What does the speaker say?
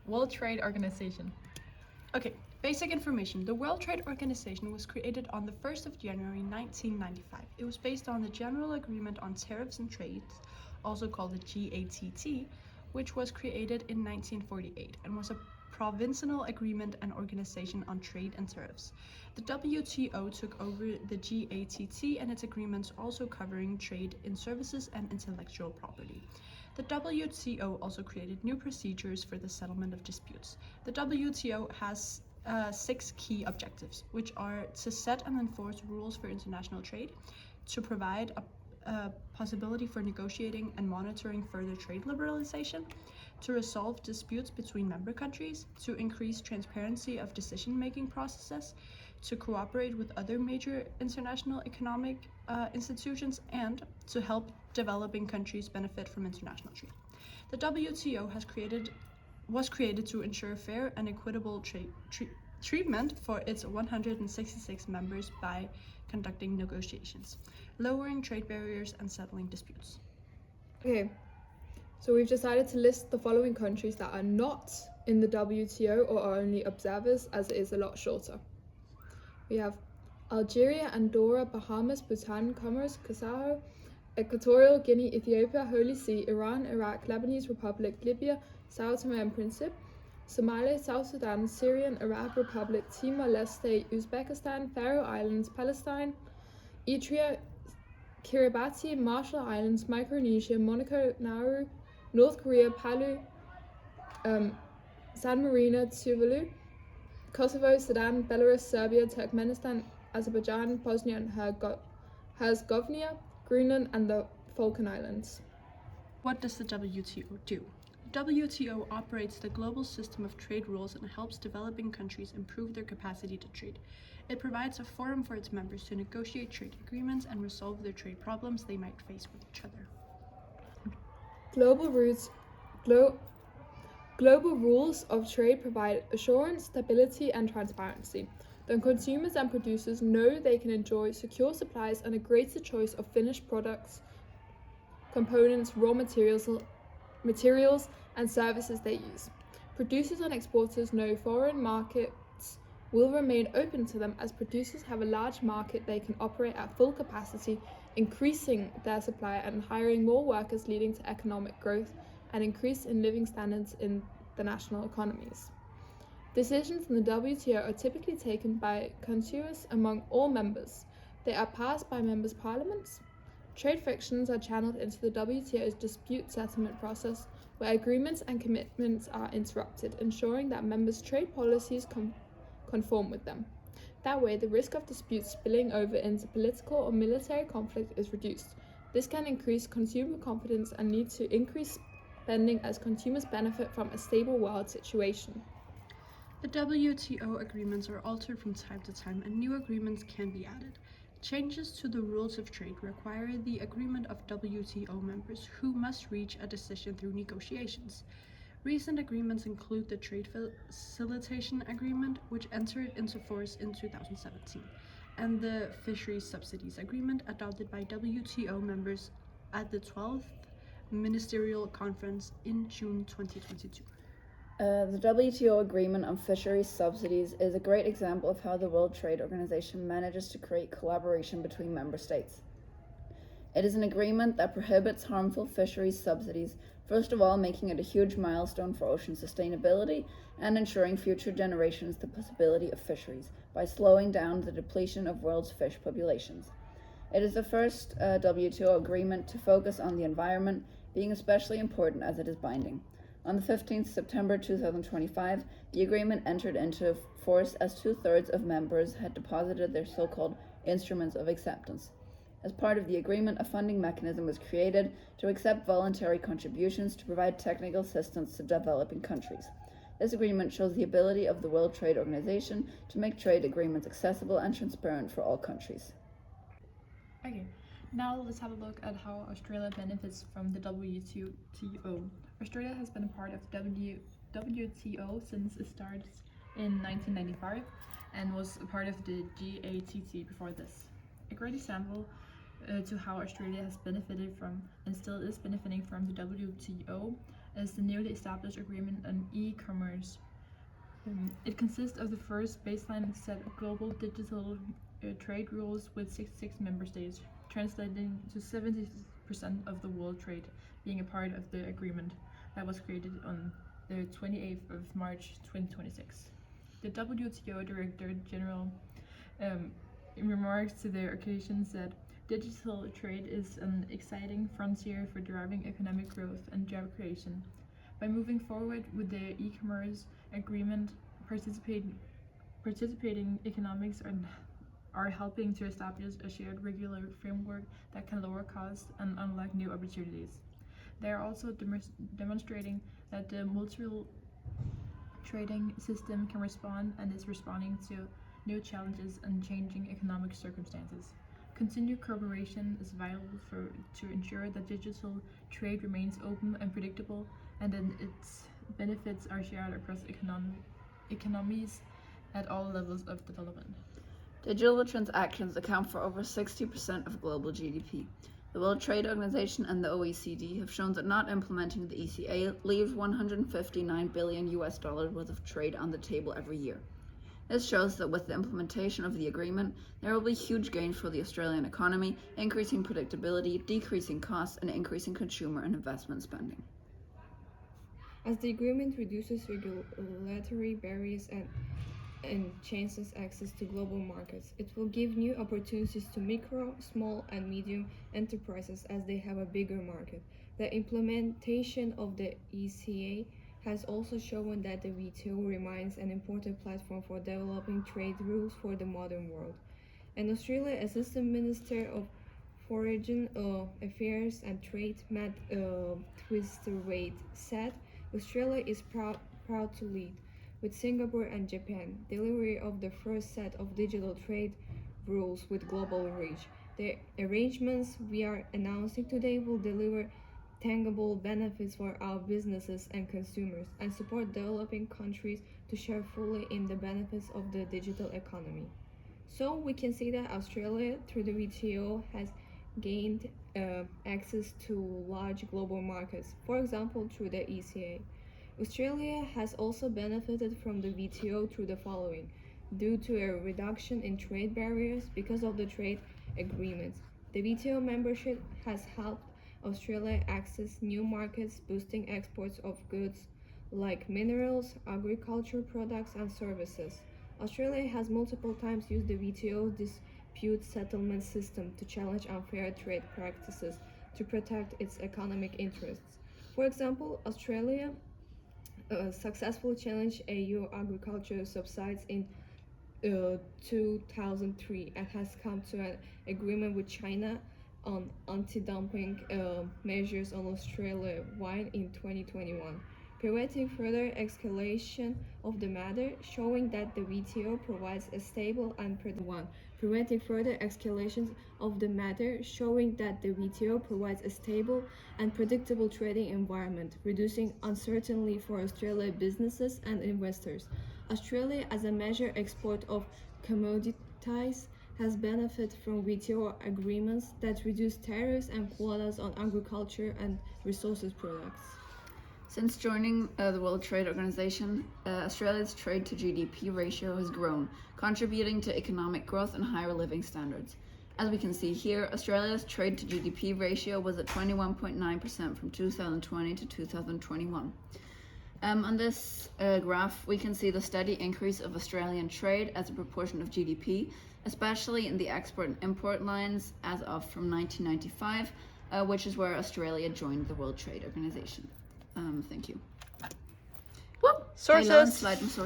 World Trade Organization. Okay, basic information. The World Trade Organization was created on the 1st of January 1995. It was based on the General Agreement on Tariffs and Trades, also called the GATT, which was created in 1948 and was a provincial agreement and organization on trade and tariffs. The WTO took over the GATT and its agreements, also covering trade in services and intellectual property. The WTO also created new procedures for the settlement of disputes. The WTO has 6 key objectives, which are to set and enforce rules for international trade, to provide a possibility for negotiating and monitoring further trade liberalization, to resolve disputes between member countries, to increase transparency of decision-making processes, to cooperate with other major international economic institutions, and to help developing countries benefit from international trade. The WTO was created to ensure fair and equitable treatment for its 166 members by conducting negotiations, lowering trade barriers, and settling disputes. Okay, so we've decided to list the following countries that are not in the WTO or are only observers, as it is a lot shorter. We have Algeria, Andorra, Bahamas, Bhutan, Comoros, Kosovo, Equatorial Guinea, Ethiopia, Holy See, Iran, Iraq, Lebanese Republic, Libya, Sao Tome and Principe, Somalia, South Sudan, Syrian Arab Republic, Timor-Leste, Uzbekistan, Faroe Islands, Palestine, Eritrea, Kiribati, Marshall Islands, Micronesia, Monaco, Nauru, North Korea, Palau, San Marino, Tuvalu, Kosovo, Sudan, Belarus, Serbia, Turkmenistan, Azerbaijan, Bosnia and Herzegovina, Greenland, and the Falkland Islands. What does the WTO do? The WTO operates the global system of trade rules and helps developing countries improve their capacity to trade. It provides a forum for its members to negotiate trade agreements and resolve their trade problems they might face with each other. Global rules of trade provide assurance, stability, and transparency. Then consumers and producers know they can enjoy secure supplies and a greater choice of finished products, components, raw materials, and services they use. Producers and exporters know foreign markets will remain open to them, as producers have a large market they can operate at full capacity, increasing their supply and hiring more workers, leading to economic growth and increase in living standards in the national economies. Decisions in the WTO are typically taken by consensus among all members. They are passed by members' parliaments. Trade frictions are channeled into the WTO's dispute settlement process, where agreements and commitments are interrupted, ensuring that members' trade policies conform with them. That way, the risk of disputes spilling over into political or military conflict is reduced. This can increase consumer confidence and lead to increased spending, as consumers benefit from a stable world situation. The WTO agreements are altered from time to time, and new agreements can be added. Changes to the rules of trade require the agreement of WTO members, who must reach a decision through negotiations. Recent agreements include the Trade Facilitation Agreement, which entered into force in 2017, and the Fisheries Subsidies Agreement, adopted by WTO members at the 12th Ministerial Conference in June 2022. The WTO Agreement on Fisheries Subsidies is a great example of how the World Trade Organization manages to create collaboration between member states. It is an agreement that prohibits harmful fisheries subsidies, first of all making it a huge milestone for ocean sustainability and ensuring future generations the possibility of fisheries by slowing down the depletion of world's fish populations. It is the first WTO agreement to focus on the environment, being especially important as it is binding. On the 15th September 2025, the agreement entered into force as 2/3 of members had deposited their so-called instruments of acceptance. As part of the agreement, a funding mechanism was created to accept voluntary contributions to provide technical assistance to developing countries. This agreement shows the ability of the World Trade Organization to make trade agreements accessible and transparent for all countries. Okay, now let's have a look at how Australia benefits from the WTO. Australia has been a part of WTO since it started in 1995 and was a part of the GATT before this. A great example to how Australia has benefited from and still is benefiting from the WTO as the newly established agreement on e-commerce. It consists of the first baseline set of global digital trade rules with 66 member states, translating to 70% of the world trade being a part of the agreement that was created on the 28th of March 2026. The WTO Director General in remarks to the occasion said, "Digital trade is an exciting frontier for driving economic growth and job creation. By moving forward with the e-commerce agreement, participating economics are helping to establish a shared regular framework that can lower costs and unlock new opportunities. They are also demonstrating that the multilateral trading system can respond and is responding to new challenges and changing economic circumstances. Continued cooperation is vital to ensure that digital trade remains open and predictable, and that its benefits are shared across economies at all levels of development." Digital transactions account for over 60% of global GDP. The World Trade Organization and the OECD have shown that not implementing the ECA leaves $159 billion worth of trade on the table every year. This shows that with the implementation of the agreement, there will be huge gains for the Australian economy, increasing predictability, decreasing costs, and increasing consumer and investment spending. As the agreement reduces regulatory barriers and changes access to global markets, it will give new opportunities to micro, small, and medium enterprises as they have a bigger market. The implementation of the ECA has also shown that the WTO remains an important platform for developing trade rules for the modern world. And Australia Assistant Minister of Foreign Affairs and Trade, Matt Twister-Wade, said, "Australia is proud to lead, with Singapore and Japan, delivery of the first set of digital trade rules with global reach. The arrangements we are announcing today will deliver tangible benefits for our businesses and consumers, and support developing countries to share fully in the benefits of the digital economy." So we can see that Australia, through the WTO, has gained access to large global markets, for example, through the ECA. Australia has also benefited from the WTO through the following: due to a reduction in trade barriers because of the trade agreements. The WTO membership has helped Australia access new markets, boosting exports of goods like minerals, agriculture products, and services. Australia has multiple times used the WTO dispute settlement system to challenge unfair trade practices to protect its economic interests. For example, Australia successfully challenged EU agricultural subsidies in 2003 and has come to an agreement with China on anti-dumping measures on Australia wine in 2021, preventing further escalation of the matter, showing that the WTO provides a stable and predictable trading environment, reducing uncertainty for Australian businesses and investors. Australia, as a major exporter of commodities, has benefited from WTO agreements that reduce tariffs and quotas on agriculture and resources products. Since joining the World Trade Organization, Australia's trade to GDP ratio has grown, contributing to economic growth and higher living standards. As we can see here, Australia's trade to GDP ratio was at 21.9% from 2020 to 2021. On this graph, we can see the steady increase of Australian trade as a proportion of GDP, especially in the export and import lines as of from 1995, which is where Australia joined the World Trade Organization. Thank you. Sources. Slide and sources.